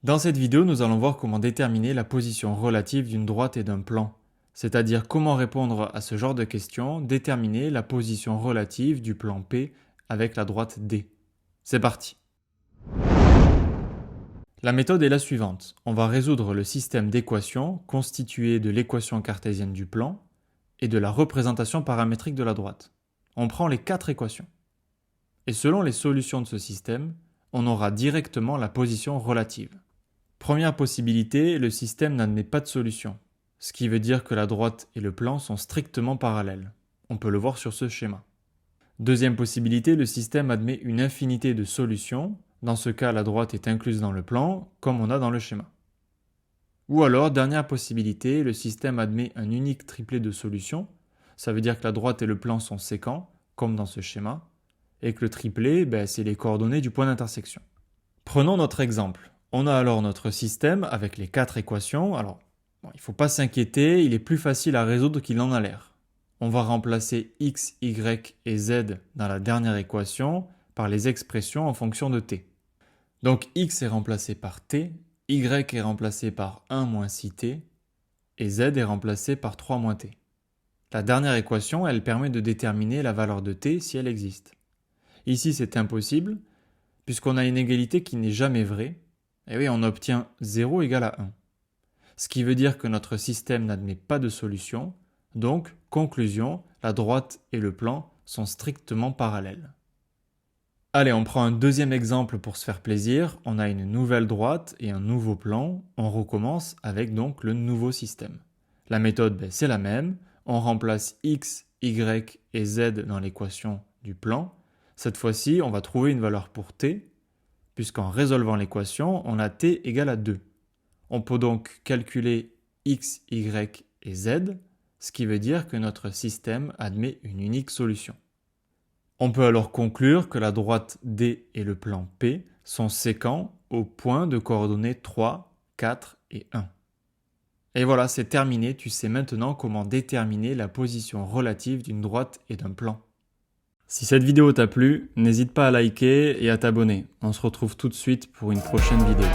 Dans cette vidéo, nous allons voir comment déterminer la position relative d'une droite et d'un plan, c'est-à-dire comment répondre à ce genre de questions, déterminer la position relative du plan P avec la droite D. C'est parti! La méthode est la suivante. On va résoudre le système d'équations constitué de l'équation cartésienne du plan et de la représentation paramétrique de la droite. On prend les 4 équations. Et selon les solutions de ce système, on aura directement la position relative. Première possibilité, le système n'admet pas de solution, ce qui veut dire que la droite et le plan sont strictement parallèles. On peut le voir sur ce schéma. Deuxième possibilité, le système admet une infinité de solutions. Dans ce cas, la droite est incluse dans le plan, comme on a dans le schéma. Ou alors, dernière possibilité, le système admet un unique triplet de solutions. Ça veut dire que la droite et le plan sont sécants, comme dans ce schéma, et que le triplet, c'est les coordonnées du point d'intersection. Prenons notre exemple. On a alors notre système avec les 4 équations. Alors, il ne faut pas s'inquiéter, il est plus facile à résoudre qu'il en a l'air. On va remplacer x, y et z dans la dernière équation par les expressions en fonction de t. Donc x est remplacé par t, y est remplacé par 1 moins 6t, et z est remplacé par 3 moins t. La dernière équation, elle permet de déterminer la valeur de t si elle existe. Ici, c'est impossible, puisqu'on a une égalité qui n'est jamais vraie, et oui, on obtient 0 égale à 1. Ce qui veut dire que notre système n'admet pas de solution, donc, conclusion, la droite et le plan sont strictement parallèles. Allez, on prend un deuxième exemple pour se faire plaisir. On a une nouvelle droite et un nouveau plan. On recommence avec donc le nouveau système. La méthode, c'est la même. On remplace x, y et z dans l'équation du plan. Cette fois-ci, on va trouver une valeur pour t, puisqu'en résolvant l'équation, on a t égale à 2. On peut donc calculer x, y et z, ce qui veut dire que notre système admet une unique solution. On peut alors conclure que la droite D et le plan P sont sécants au point de coordonnées 3, 4 et 1. Et voilà, c'est terminé, tu sais maintenant comment déterminer la position relative d'une droite et d'un plan. Si cette vidéo t'a plu, n'hésite pas à liker et à t'abonner. On se retrouve tout de suite pour une prochaine vidéo.